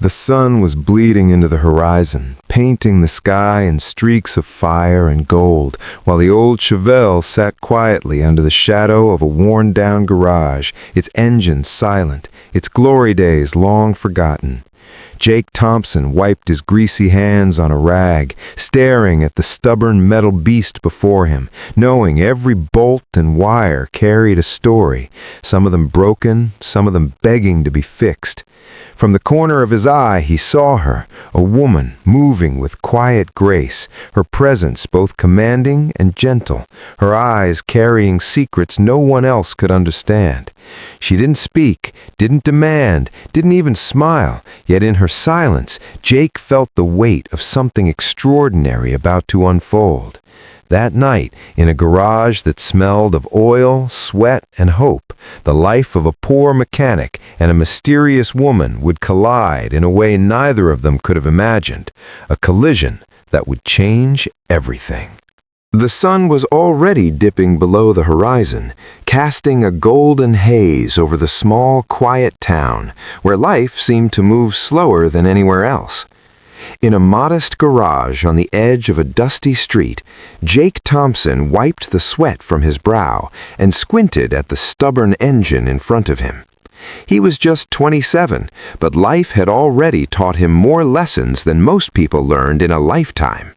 The sun was bleeding into the horizon, painting the sky in streaks of fire and gold, while the old Chevelle sat quietly under the shadow of a worn-down garage, its engine silent, its glory days long forgotten. Jake Thompson wiped his greasy hands on a rag, staring at the stubborn metal beast before him, knowing every bolt and wire carried a story, some of them broken, some of them begging to be fixed. From the corner of his eye he saw her, a woman moving with quiet grace, her presence both commanding and gentle, her eyes carrying secrets no one else could understand. She didn't speak, didn't demand, didn't even smile, yet in her silence Jake felt the weight of something extraordinary about to unfold. That night, in a garage that smelled of oil, sweat, and hope, the life of a poor mechanic and a mysterious woman would collide in a way neither of them could have imagined, a collision that would change everything. The sun was already dipping below the horizon, casting a golden haze over the small, quiet town, where life seemed to move slower than anywhere else. In a modest garage on the edge of a dusty street, Jake Thompson wiped the sweat from his brow and squinted at the stubborn engine in front of him. He was just 27, but life had already taught him more lessons than most people learned in a lifetime.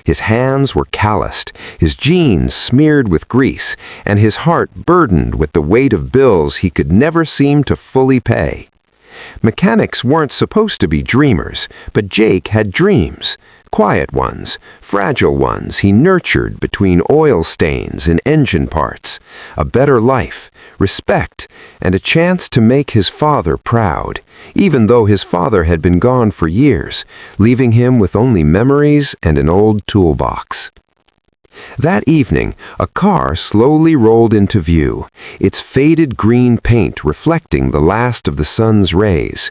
His hands were calloused, his jeans smeared with grease, and his heart burdened with the weight of bills he could never seem to fully pay. Mechanics weren't supposed to be dreamers, but Jake had dreams. Quiet ones, fragile ones he nurtured between oil stains and engine parts. A better life, respect, and a chance to make his father proud, even though his father had been gone for years, leaving him with only memories and an old toolbox. That evening, a car slowly rolled into view, its faded green paint reflecting the last of the sun's rays.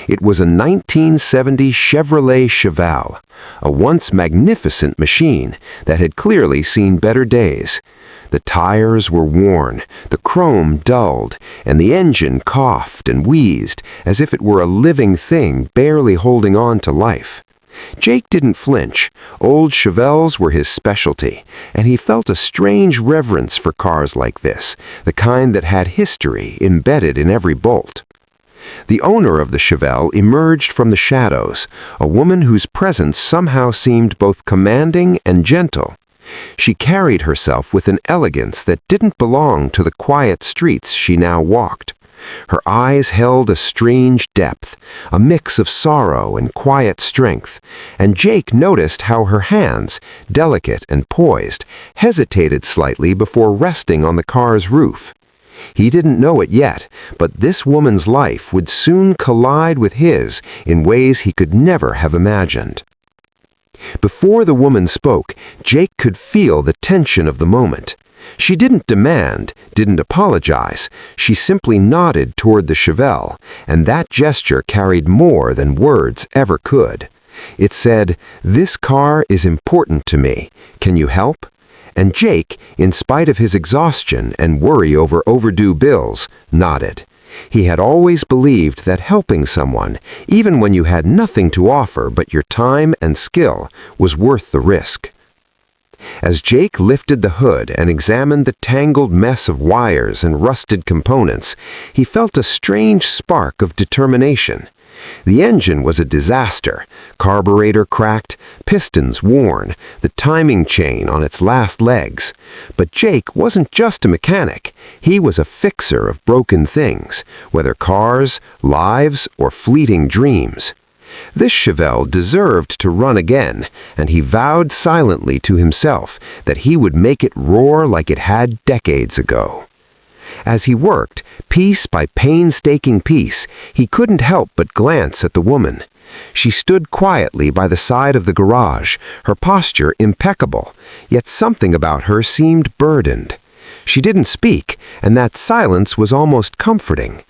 It was a 1970 Chevrolet Chevelle, a once magnificent machine that had clearly seen better days. The tires were worn, the chrome dulled, and the engine coughed and wheezed as if it were a living thing barely holding on to life. Jake didn't flinch. Old Chevelles were his specialty, and he felt a strange reverence for cars like this, the kind that had history embedded in every bolt. The owner of the Chevelle emerged from the shadows, a woman whose presence somehow seemed both commanding and gentle. She carried herself with an elegance that didn't belong to the quiet streets she now walked. Her eyes held a strange depth, a mix of sorrow and quiet strength, and Jake noticed how her hands, delicate and poised, hesitated slightly before resting on the car's roof. He didn't know it yet, but this woman's life would soon collide with his in ways he could never have imagined. Before the woman spoke, Jake could feel the tension of the moment. She didn't demand, didn't apologize. She simply nodded toward the Chevelle, and that gesture carried more than words ever could. It said, "This car is important to me. Can you help?" And Jake, in spite of his exhaustion and worry over overdue bills, nodded. He had always believed that helping someone, even when you had nothing to offer but your time and skill, was worth the risk. As Jake lifted the hood and examined the tangled mess of wires and rusted components, he felt a strange spark of determination. The engine was a disaster, carburetor cracked, pistons worn, the timing chain on its last legs. But Jake wasn't just a mechanic, he was a fixer of broken things, whether cars, lives, or fleeting dreams. This Chevelle deserved to run again, and he vowed silently to himself that he would make it roar like it had decades ago. As he worked, piece by painstaking piece, he couldn't help but glance at the woman. She stood quietly by the side of the garage, her posture impeccable, yet something about her seemed burdened. She didn't speak, and that silence was almost comforting.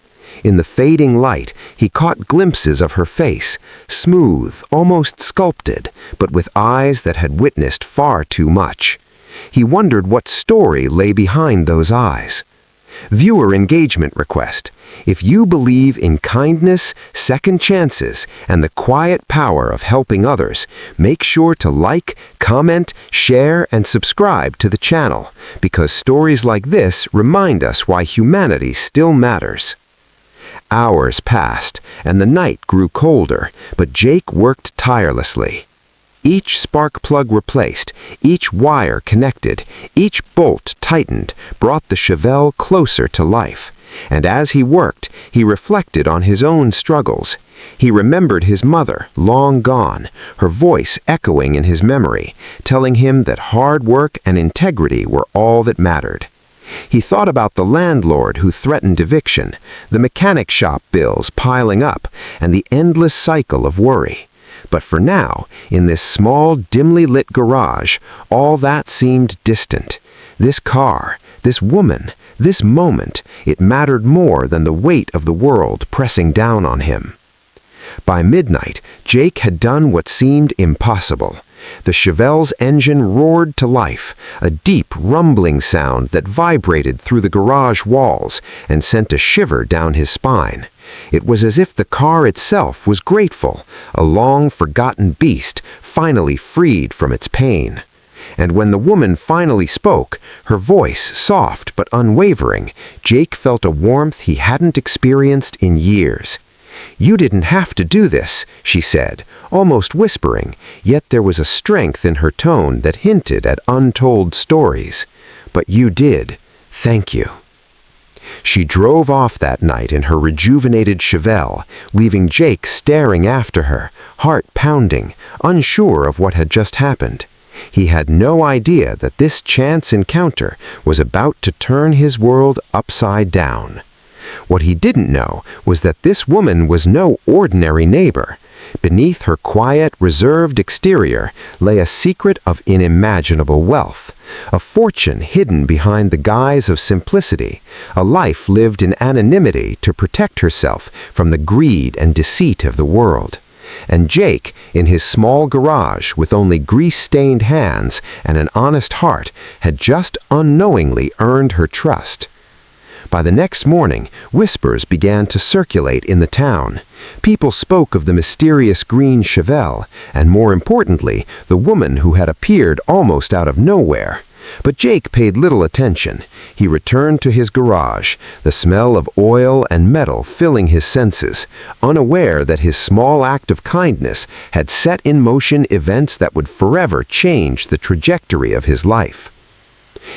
In the fading light, he caught glimpses of her face, smooth, almost sculpted, but with eyes that had witnessed far too much. He wondered what story lay behind those eyes. Viewer engagement request. If you believe in kindness, second chances, and the quiet power of helping others, make sure to like, comment, share, and subscribe to the channel, because stories like this remind us why humanity still matters. Hours passed, and the night grew colder, but Jake worked tirelessly. Each spark plug replaced, each wire connected, each bolt tightened, brought the Chevelle closer to life. And as he worked, he reflected on his own struggles. He remembered his mother, long gone, her voice echoing in his memory, telling him that hard work and integrity were all that mattered. He thought about the landlord who threatened eviction, the mechanic shop bills piling up, and the endless cycle of worry. But for now, in this small, dimly lit garage, all that seemed distant. This car, this woman, this moment, it mattered more than the weight of the world pressing down on him. By midnight, Jake had done what seemed impossible. The Chevelle's engine roared to life, a deep, rumbling sound that vibrated through the garage walls and sent a shiver down his spine. It was as if the car itself was grateful, a long-forgotten beast finally freed from its pain. And when the woman finally spoke, her voice soft but unwavering, Jake felt a warmth he hadn't experienced in years. "You didn't have to do this," she said, almost whispering, yet there was a strength in her tone that hinted at untold stories. "But you did. Thank you." She drove off that night in her rejuvenated Chevelle, leaving Jake staring after her, heart pounding, unsure of what had just happened. He had no idea that this chance encounter was about to turn his world upside down. What he didn't know was that this woman was no ordinary neighbor. Beneath her quiet, reserved exterior lay a secret of unimaginable wealth, a fortune hidden behind the guise of simplicity, a life lived in anonymity to protect herself from the greed and deceit of the world. And Jake, in his small garage with only grease-stained hands and an honest heart, had just unknowingly earned her trust. By the next morning, whispers began to circulate in the town. People spoke of the mysterious green Chevelle, and more importantly, the woman who had appeared almost out of nowhere. But Jake paid little attention. He returned to his garage, the smell of oil and metal filling his senses, unaware that his small act of kindness had set in motion events that would forever change the trajectory of his life.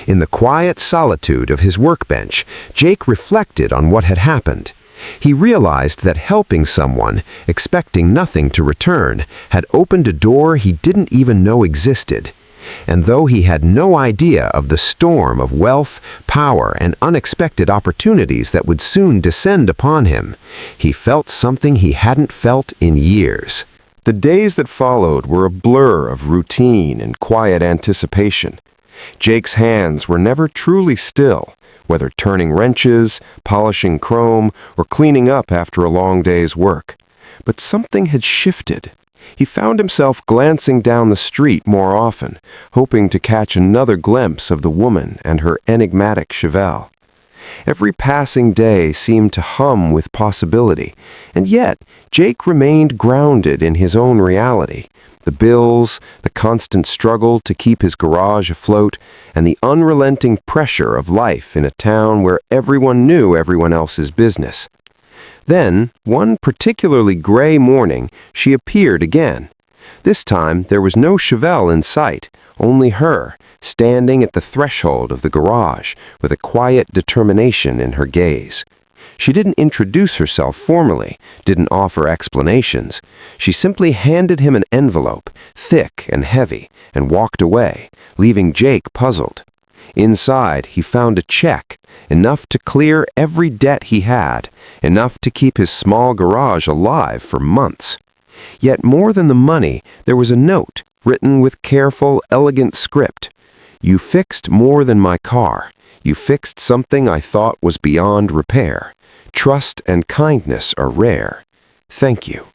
In the quiet solitude of his workbench, Jake reflected on what had happened. He realized that helping someone, expecting nothing to return, had opened a door he didn't even know existed. And though he had no idea of the storm of wealth, power, and unexpected opportunities that would soon descend upon him, he felt something he hadn't felt in years. The days that followed were a blur of routine and quiet anticipation. Jake's hands were never truly still, whether turning wrenches, polishing chrome, or cleaning up after a long day's work. But something had shifted. He found himself glancing down the street more often, hoping to catch another glimpse of the woman and her enigmatic Chevelle. Every passing day seemed to hum with possibility, and yet Jake remained grounded in his own reality. The bills, the constant struggle to keep his garage afloat, and the unrelenting pressure of life in a town where everyone knew everyone else's business. Then, one particularly gray morning, she appeared again. This time, there was no Chevelle in sight, only her, standing at the threshold of the garage, with a quiet determination in her gaze. She didn't introduce herself formally, didn't offer explanations. She simply handed him an envelope, thick and heavy, and walked away, leaving Jake puzzled. Inside, he found a check, enough to clear every debt he had, enough to keep his small garage alive for months. Yet more than the money, there was a note, written with careful, elegant script. "You fixed more than my car. You fixed something I thought was beyond repair. Trust and kindness are rare. Thank you."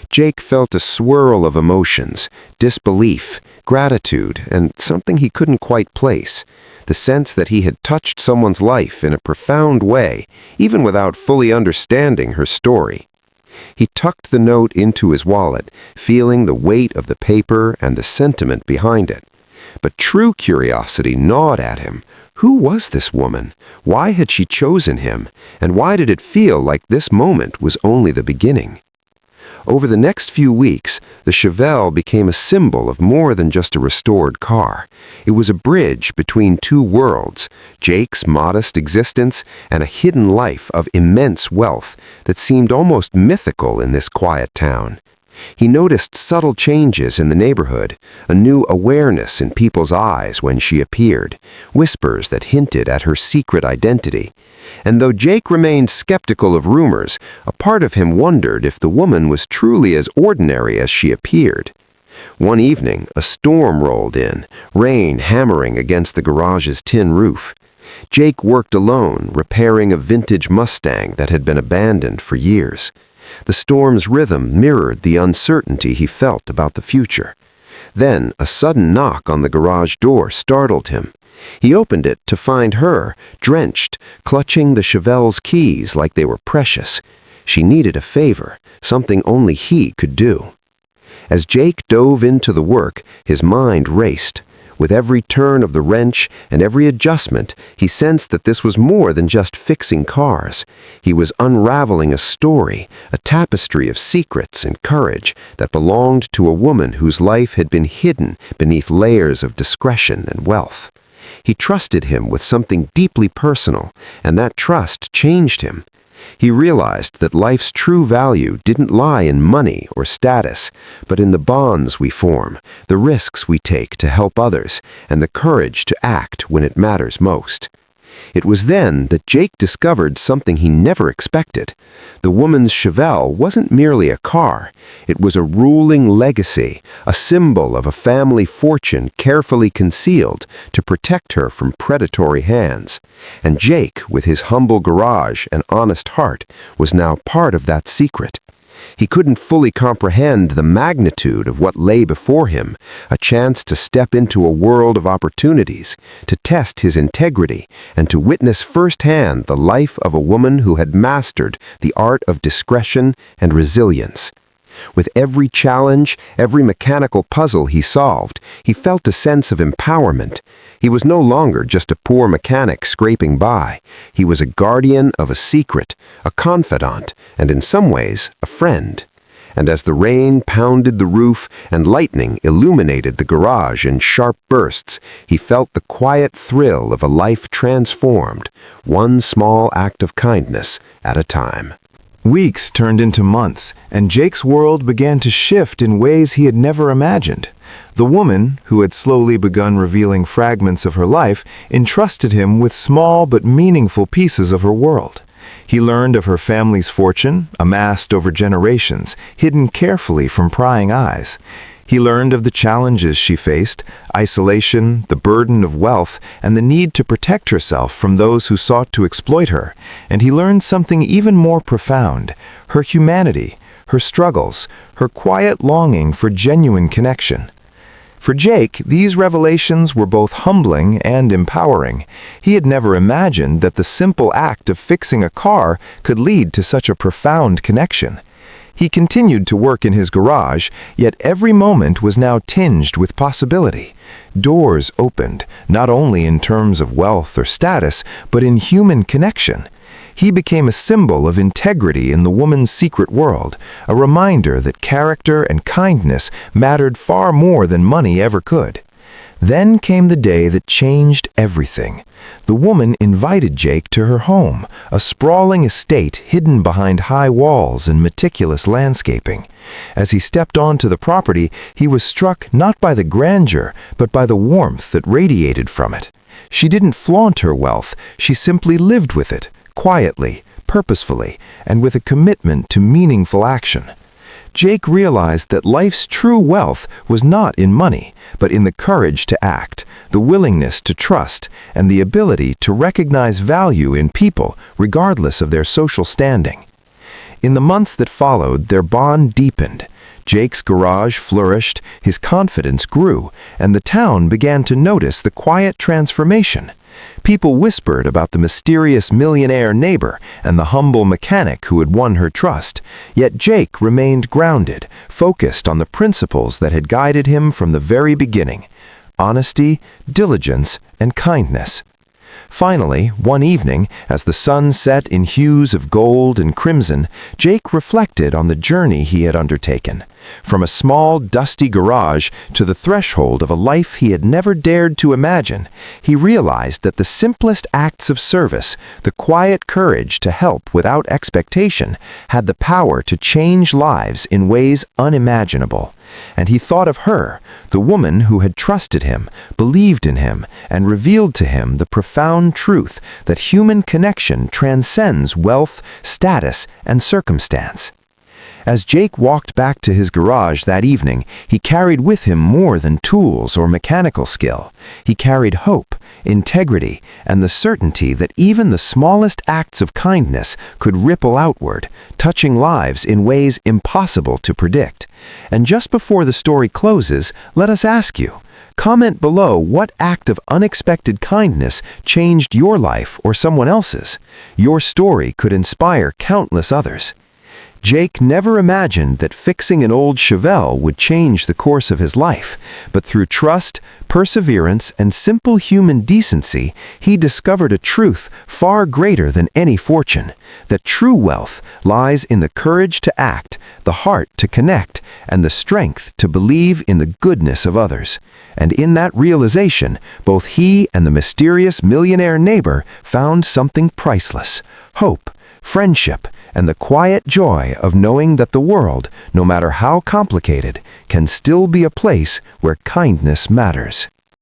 Jake felt a swirl of emotions, disbelief, gratitude, and something he couldn't quite place. The sense that he had touched someone's life in a profound way, even without fully understanding her story. He tucked the note into his wallet, feeling the weight of the paper and the sentiment behind it. But true curiosity gnawed at him. Who was this woman? Why had she chosen him? And why did it feel like this moment was only the beginning? Over the next few weeks, the Chevelle became a symbol of more than just a restored car. It was a bridge between two worlds, Jake's modest existence and a hidden life of immense wealth that seemed almost mythical in this quiet town. He noticed subtle changes in the neighborhood, a new awareness in people's eyes when she appeared, whispers that hinted at her secret identity. And though Jake remained skeptical of rumors, a part of him wondered if the woman was truly as ordinary as she appeared. One evening, a storm rolled in, rain hammering against the garage's tin roof. Jake worked alone, repairing a vintage Mustang that had been abandoned for years. The storm's rhythm mirrored the uncertainty he felt about the future. Then, a sudden knock on the garage door startled him. He opened it to find her, drenched, clutching the Chevelle's keys like they were precious. She needed a favor, something only he could do. As Jake dove into the work, his mind raced. With every turn of the wrench and every adjustment, he sensed that this was more than just fixing cars. He was unraveling a story, a tapestry of secrets and courage that belonged to a woman whose life had been hidden beneath layers of discretion and wealth. He trusted him with something deeply personal, and that trust changed him. He realized that life's true value didn't lie in money or status, but in the bonds we form, the risks we take to help others, and the courage to act when it matters most. It was then that Jake discovered something he never expected. The woman's Chevelle wasn't merely a car. It was a ruling legacy, a symbol of a family fortune carefully concealed to protect her from predatory hands. And Jake, with his humble garage and honest heart, was now part of that secret. He couldn't fully comprehend the magnitude of what lay before him, a chance to step into a world of opportunities, to test his integrity, and to witness firsthand the life of a woman who had mastered the art of discretion and resilience. With every challenge, every mechanical puzzle he solved, he felt a sense of empowerment. He was no longer just a poor mechanic scraping by. He was a guardian of a secret, a confidant, and in some ways, a friend. And as the rain pounded the roof and lightning illuminated the garage in sharp bursts, he felt the quiet thrill of a life transformed, one small act of kindness at a time. Weeks turned into months, and Jake's world began to shift in ways he had never imagined. The woman, who had slowly begun revealing fragments of her life, entrusted him with small but meaningful pieces of her world. He learned of her family's fortune, amassed over generations, hidden carefully from prying eyes. He learned of the challenges she faced, isolation, the burden of wealth, and the need to protect herself from those who sought to exploit her. And he learned something even more profound, her humanity, her struggles, her quiet longing for genuine connection. For Jake, these revelations were both humbling and empowering. He had never imagined that the simple act of fixing a car could lead to such a profound connection. He continued to work in his garage, yet every moment was now tinged with possibility. Doors opened, not only in terms of wealth or status, but in human connection. He became a symbol of integrity in the woman's secret world, a reminder that character and kindness mattered far more than money ever could. Then came the day that changed everything. The woman invited Jake to her home, a sprawling estate hidden behind high walls and meticulous landscaping. As he stepped onto the property, he was struck not by the grandeur, but by the warmth that radiated from it. She didn't flaunt her wealth, she simply lived with it, quietly, purposefully, and with a commitment to meaningful action. Jake realized that life's true wealth was not in money, but in the courage to act, the willingness to trust, and the ability to recognize value in people, regardless of their social standing. In the months that followed, their bond deepened. Jake's garage flourished, his confidence grew, and the town began to notice the quiet transformation. People whispered about the mysterious millionaire neighbor and the humble mechanic who had won her trust, yet Jake remained grounded, focused on the principles that had guided him from the very beginning: honesty, diligence, and kindness. Finally, one evening, as the sun set in hues of gold and crimson, Jake reflected on the journey he had undertaken. From a small, dusty garage to the threshold of a life he had never dared to imagine, he realized that the simplest acts of service, the quiet courage to help without expectation, had the power to change lives in ways unimaginable. And he thought of her, the woman who had trusted him, believed in him, and revealed to him the profound truth that human connection transcends wealth, status, and circumstance. As Jake walked back to his garage that evening, he carried with him more than tools or mechanical skill. He carried hope, integrity, and the certainty that even the smallest acts of kindness could ripple outward, touching lives in ways impossible to predict. And just before the story closes, let us ask you, comment below what act of unexpected kindness changed your life or someone else's. Your story could inspire countless others. Jake never imagined that fixing an old Chevelle would change the course of his life, but through trust, perseverance, and simple human decency, he discovered a truth far greater than any fortune: that true wealth lies in the courage to act, the heart to connect, and the strength to believe in the goodness of others. And in that realization, both he and the mysterious millionaire neighbor found something priceless: hope, friendship, and the quiet joy of knowing that the world, no matter how complicated, can still be a place where kindness matters.